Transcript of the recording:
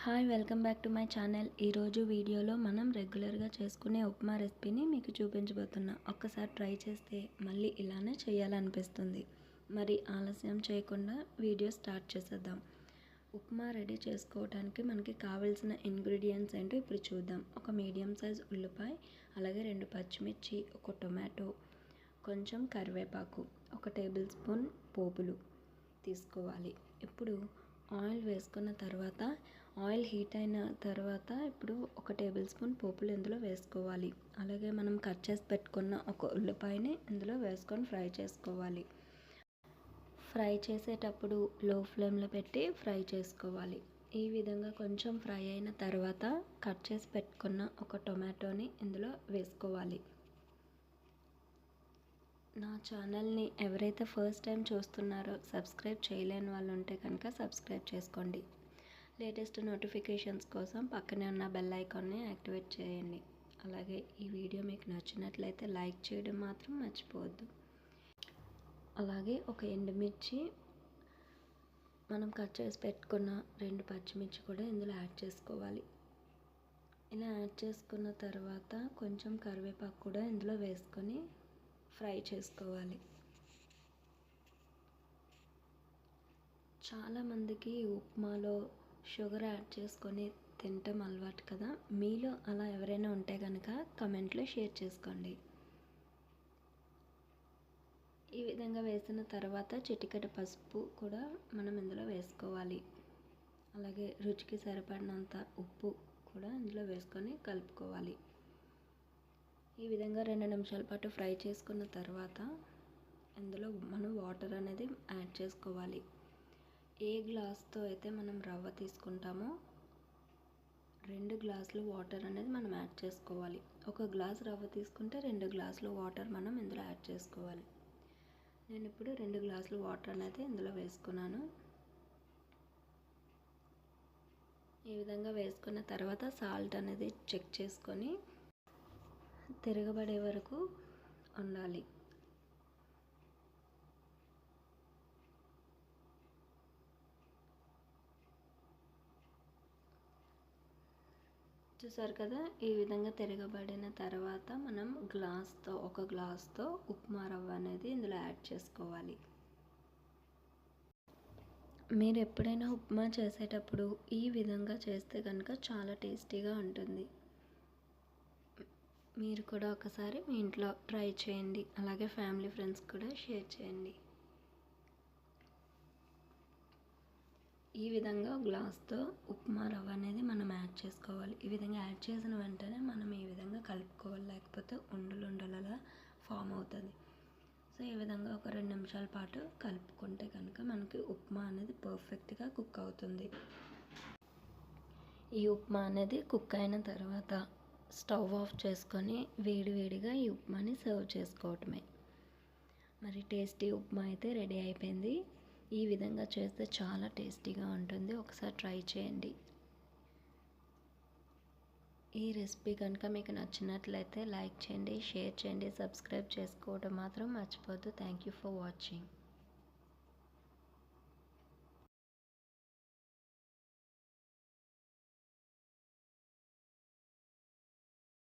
Hi, welcome back to my channel. ఈరోజు వీడియోలో మనం రెగ్యులర్గా చేసుకునే ఉప్మా రెసిపీని మీకు చూపించబోతున్నా. ఒక్కసారి ట్రై చేస్తే మళ్ళీ ఇలానే చేయాలనిపిస్తుంది. మరి ఆలస్యం చేయకుండా వీడియో స్టార్ట్ చేసేద్దాం. ఉప్మా రెడీ చేసుకోవడానికి మనకి కావాల్సిన ఇంగ్రీడియంట్స్ ఏంటో ఇప్పుడు చూద్దాం. ఒక మీడియం సైజ్ ఉల్లిపాయ, అలాగే 2 పచ్చిమిర్చి, ఒక టొమాటో, కొంచెం కరివేపాకు, 1 టేబుల్ స్పూన్ పోపులు తీసుకోవాలి. ఇప్పుడు ఆయిల్ వేసుకున్న తర్వాత ఆయిల్ హీట్ అయిన తర్వాత ఇప్పుడు 1 టేబుల్ స్పూన్ పోపులు ఇందులో వేసుకోవాలి. అలాగే మనం కట్ చేసి పెట్టుకున్న ఒక ఉల్లిపాయని ఇందులో వేసుకొని ఫ్రై చేసుకోవాలి. ఫ్రై చేసేటప్పుడు లో ఫ్లేమ్లో పెట్టి ఫ్రై చేసుకోవాలి. ఈ విధంగా కొంచెం ఫ్రై అయిన తర్వాత కట్ చేసి పెట్టుకున్న ఒక టొమాటోని ఇందులో వేసుకోవాలి. నా ఛానల్ని ఎవరైతే ఫస్ట్ టైం చూస్తున్నారో సబ్స్క్రైబ్ చేయలేని వాళ్ళు ఉంటే కనుక సబ్స్క్రైబ్ చేసుకోండి. లేటెస్ట్ నోటిఫికేషన్స్ కోసం పక్కనే ఉన్న బెల్ ఐకాన్ని యాక్టివేట్ చేయండి. అలాగే ఈ వీడియో మీకు నచ్చినట్లయితే లైక్ చేయడం మాత్రం మర్చిపోవద్దు. అలాగే ఒక ఎండుమిర్చి, మనం కట్ చేసి పెట్టుకున్న 2 పచ్చిమిర్చి కూడా ఇందులో యాడ్ చేసుకోవాలి. ఇలా యాడ్ చేసుకున్న తర్వాత కొంచెం కరివేపాకు కూడా ఇందులో వేసుకొని ఫ్రై చేసుకోవాలి. చాలామందికి ఉప్మాలో షుగర్ యాడ్ చేసుకొని తినటం అలవాటు కదా. మీలో అలా ఎవరైనా ఉంటే కనుక కమెంట్లో షేర్ చేసుకోండి. ఈ విధంగా వేసిన తర్వాత చిటికెడు పసుపు కూడా మనం ఇందులో వేసుకోవాలి. అలాగే రుచికి సరిపడినంత ఉప్పు కూడా ఇందులో వేసుకొని కలుపుకోవాలి. ఈ విధంగా 2 నిమిషాల పాటు ఫ్రై చేసుకున్న తర్వాత ఇందులో మనం వాటర్ అనేది యాడ్ చేసుకోవాలి. ఏ గ్లాస్తో అయితే మనం రవ్వ తీసుకుంటామో 2 గ్లాసులు వాటర్ అనేది మనం యాడ్ చేసుకోవాలి. 1 గ్లాస్ రవ్వ తీసుకుంటే 2 గ్లాసులు వాటర్ మనం ఇందులో యాడ్ చేసుకోవాలి. నేను ఇప్పుడు 2 గ్లాసులు వాటర్ అనేది ఇందులో వేసుకున్నాను. ఈ విధంగా వేసుకున్న తర్వాత సాల్ట్ అనేది చెక్ చేసుకొని తిరగబడే వరకు ఉండాలి. చూసారు కదా, ఈ విధంగా తిరగబడిన తర్వాత మనం ఒక గ్లాస్తో ఉప్మా రవ్వ అనేది ఇందులో యాడ్ చేసుకోవాలి. మీరు ఎప్పుడైనా ఉప్మా చేసేటప్పుడు ఈ విధంగా చేస్తే కనుక చాలా టేస్టీగా ఉంటుంది. మీరు కూడా ఒకసారి మీ ఇంట్లో ట్రై చేయండి. అలాగే ఫ్యామిలీ ఫ్రెండ్స్ కూడా షేర్ చేయండి. ఈ విధంగా గ్లాస్తో ఉప్మా రవ్వ అనేది మనం యాడ్ చేసుకోవాలి. ఈ విధంగా యాడ్ చేసిన వెంటనే మనం ఈ విధంగా కలుపుకోవాలి, లేకపోతే ఉండలుండలలా ఫామ్ అవుతుంది. సో ఈ విధంగా ఒక 2 నిమిషాల పాటు కలుపుకుంటే కనుక మనకి ఉప్మా అనేది పర్ఫెక్ట్గా కుక్ అవుతుంది. ఈ ఉప్మా అనేది కుక్ అయిన తర్వాత స్టవ్ ఆఫ్ చేసుకొని వేడివేడిగా ఈ ఉప్మాని సర్వ్ చేసుకోవటమే. మరి టేస్టీ ఉప్మా అయితే రెడీ అయిపోయింది. ఈ విధంగా చేస్తే చాలా టేస్టీగా ఉంటుంది. ఒకసారి ట్రై చేయండి. ఈ రెసిపీ కనుక మీకు నచ్చినట్లయితే లైక్ చేయండి, షేర్ చేయండి, సబ్స్క్రైబ్ చేసుకోవడం మాత్రం మర్చిపోవద్దు. Thank you for watching.